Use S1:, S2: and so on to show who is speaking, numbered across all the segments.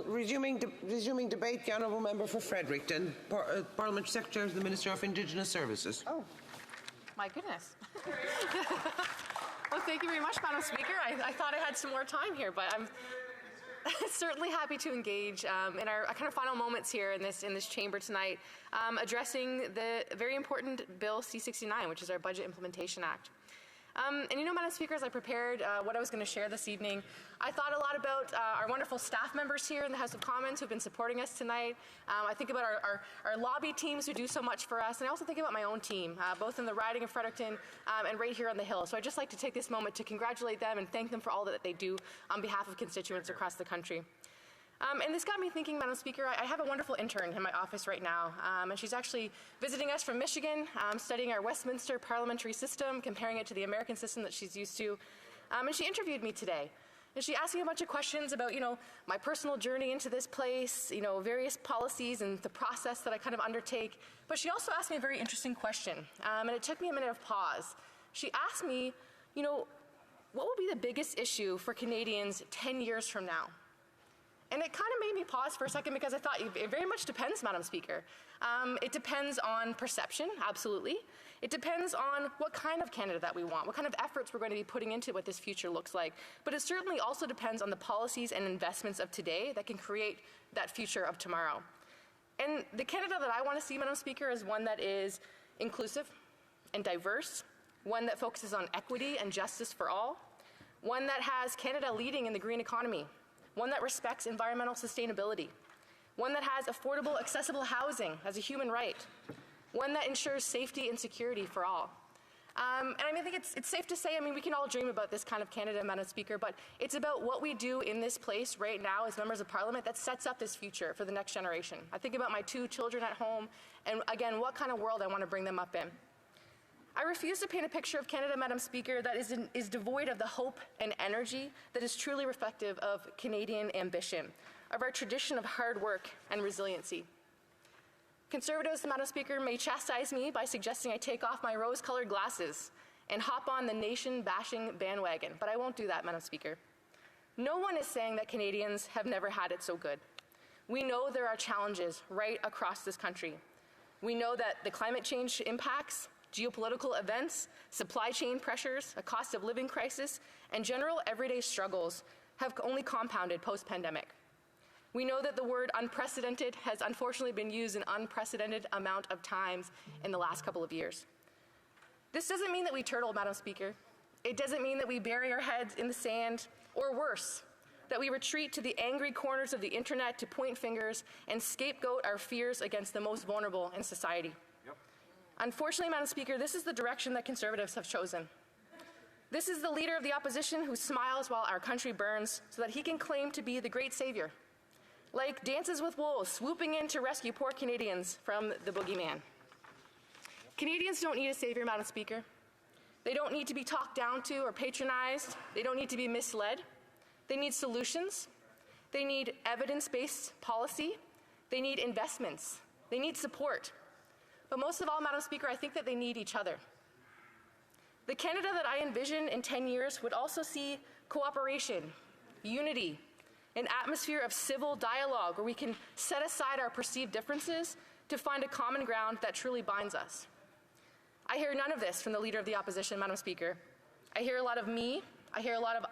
S1: Resuming debate, the honourable member for Fredericton, Parliamentary Secretary to the Minister of Indigenous Services.
S2: Oh, my goodness. Well, thank you very much, Madam Speaker. I thought I had some more time here, but I'm certainly happy to engage in our kind of final moments here in this chamber tonight, addressing the very important Bill C-69, which is our Budget Implementation Act. And you know, Madam Speaker, as I prepared what I was going to share this evening, I thought a lot about our wonderful staff members here in the House of Commons who have been supporting us tonight. I think about our lobby teams who do so much for us, and I also think about my own team, both in the riding of Fredericton and right here on the Hill. So I'd just like to take this moment to congratulate them and thank them for all that they do on behalf of constituents across the country. And this got me thinking, Madam Speaker, I have a wonderful intern in my office right now, and she's actually visiting us from Michigan, studying our Westminster parliamentary system, comparing it to the American system that she's used to. And she interviewed me today. And she asked me a bunch of questions about, my personal journey into this place, various policies and the process that I kind of undertake. But she also asked me a very interesting question, and it took me a minute of pause. She asked me, what will be the biggest issue for Canadians 10 years from now? And it kind of made me pause for a second because I thought it very much depends, Madam Speaker. It depends on perception, absolutely. It depends on what kind of Canada that we want, what kind of efforts we're going to be putting into what this future looks like. But it certainly also depends on the policies and investments of today that can create that future of tomorrow. And the Canada that I want to see, Madam Speaker, is one that is inclusive and diverse, one that focuses on equity and justice for all, one that has Canada leading in the green economy, one that respects environmental sustainability, one that has affordable, accessible housing as a human right, one that ensures safety and security for all. And I think it's safe to say, we can all dream about this kind of Canada, Madam Speaker, but it's about what we do in this place right now as members of Parliament that sets up this future for the next generation. I think about my 2 children at home, and again, what kind of world I want to bring them up in. I refuse to paint a picture of Canada, Madam Speaker, that is devoid of the hope and energy that is truly reflective of Canadian ambition, of our tradition of hard work and resiliency. Conservatives, Madam Speaker, may chastise me by suggesting I take off my rose-colored glasses and hop on the nation-bashing bandwagon, but I won't do that, Madam Speaker. No one is saying that Canadians have never had it so good. We know there are challenges right across this country. We know that the climate change impacts, geopolitical events, supply chain pressures, a cost of living crisis, and general everyday struggles have only compounded post-pandemic. We know that the word unprecedented has unfortunately been used an unprecedented amount of times in the last couple of years. This doesn't mean that we turtle, Madam Speaker. It doesn't mean that we bury our heads in the sand, or worse, that we retreat to the angry corners of the internet to point fingers and scapegoat our fears against the most vulnerable in society. Unfortunately, Madam Speaker, this is the direction that Conservatives have chosen. This is the leader of the opposition who smiles while our country burns so that he can claim to be the great savior. Like Dances with Wolves, swooping in to rescue poor Canadians from the boogeyman. Canadians don't need a savior, Madam Speaker. They don't need to be talked down to or patronized. They don't need to be misled. They need solutions. They need evidence-based policy. They need investments. They need support. But most of all, Madam Speaker, I think that they need each other. The Canada that I envision in 10 years would also see cooperation, unity, an atmosphere of civil dialogue where we can set aside our perceived differences to find a common ground that truly binds us. I hear none of this from the leader of the opposition, Madam Speaker. I hear a lot of me, I hear a lot of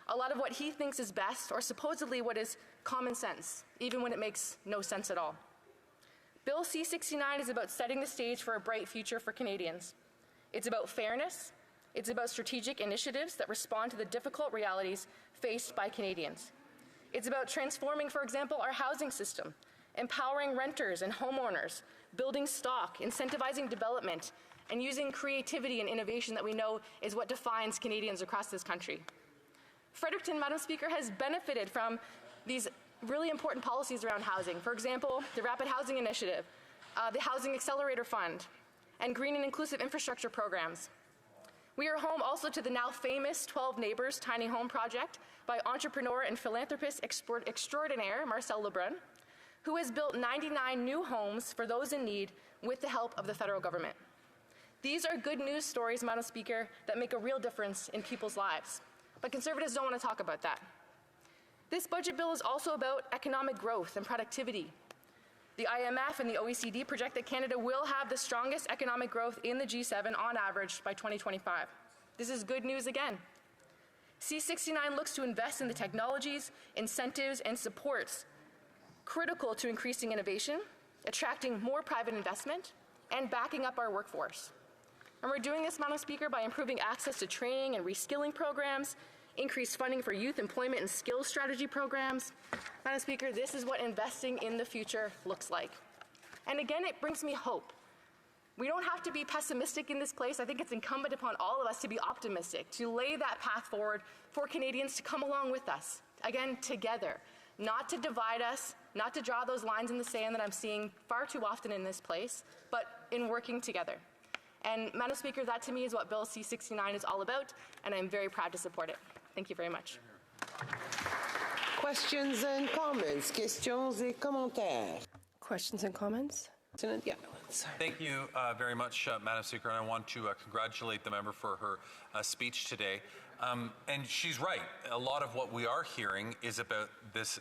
S2: a lot of what he thinks is best, or supposedly what is common sense, even when it makes no sense at all. Bill C-69 is about setting the stage for a bright future for Canadians. It's about fairness. It's about strategic initiatives that respond to the difficult realities faced by Canadians. It's about transforming, for example, our housing system, empowering renters and homeowners, building stock, incentivizing development, and using creativity and innovation that we know is what defines Canadians across this country. Fredericton, Madam Speaker, has benefited from these really important policies around housing. For example, the Rapid Housing Initiative, the Housing Accelerator Fund, and green and inclusive infrastructure programs. We are home also to the now famous 12 Neighbours Tiny Home Project by entrepreneur and philanthropist extraordinaire Marcel Lebrun, who has built 99 new homes for those in need with the help of the federal government. These are good news stories, Madam Speaker, that make a real difference in people's lives. But Conservatives don't want to talk about that. This budget bill is also about economic growth and productivity. The IMF and the OECD project that Canada will have the strongest economic growth in the G7 on average by 2025. This is good news again. C-69 looks to invest in the technologies, incentives, and supports critical to increasing innovation, attracting more private investment, and backing up our workforce. And we're doing this, Madam Speaker, by improving access to training and reskilling programs, increased funding for youth employment and skills strategy programs. Madam Speaker, this is what investing in the future looks like. And again, it brings me hope. We don't have to be pessimistic in this place. I think it's incumbent upon all of us to be optimistic, to lay that path forward for Canadians to come along with us, again, together, not to divide us, not to draw those lines in the sand that I'm seeing far too often in this place, but in working together. And Madam Speaker, that to me is what Bill C-69 is all about, and I'm very proud to support it. Thank you very much.
S1: Questions and comments? Questions et commentaires?
S3: Questions and comments?
S1: Lieutenant Gallowitz.
S4: Thank you very much, Madam Speaker, and I want to congratulate the member for her speech today. And she's right. A lot of what we are hearing is about this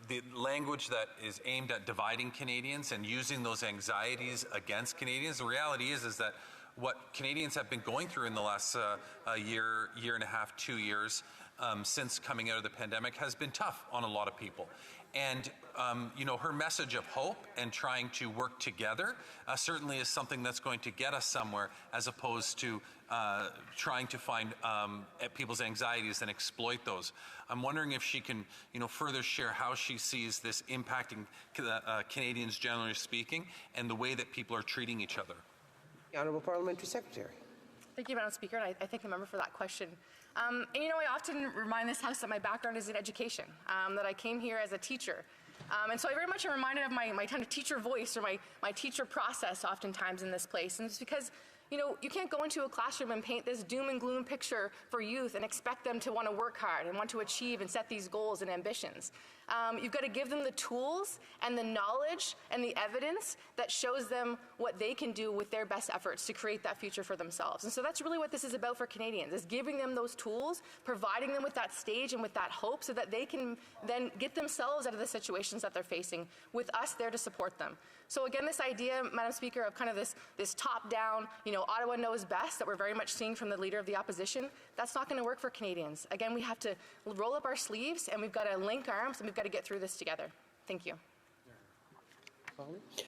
S4: the language that is aimed at dividing Canadians and using those anxieties against Canadians. The reality is that what Canadians have been going through in the last year and a half, 2 years since coming out of the pandemic has been tough on a lot of people. And you know, her message of hope and trying to work together certainly is something that's going to get us somewhere, as opposed to trying to find people's anxieties and exploit those. I'm wondering if she can, you know, further share how she sees this impacting Canadians generally speaking, and the way that people are treating each other.
S1: The Honourable Parliamentary Secretary.
S2: Thank you, Madam Speaker, and I thank the member for that question. And you know, I often remind this House that my background is in education, that I came here as a teacher. And so I very much am reminded of my kind of teacher voice, or my teacher process oftentimes in this place. And it's because, you know, you can't go into a classroom and paint this doom and gloom picture for youth and expect them to want to work hard and want to achieve and set these goals and ambitions. You've got to give them the tools and the knowledge and the evidence that shows them what they can do with their best efforts to create that future for themselves. And so that's really what this is about for Canadians, is giving them those tools, providing them with that stage and with that hope, so that they can then get themselves out of the situations that they're facing, with us there to support them. So again, this idea, Madam Speaker, of kind of this top-down, you know, Ottawa knows best that we're very much seeing from the Leader of the Opposition, that's not going to work for Canadians. Again, we have to roll up our sleeves, and we've got to link arms, and we've got to get through this together. Thank you.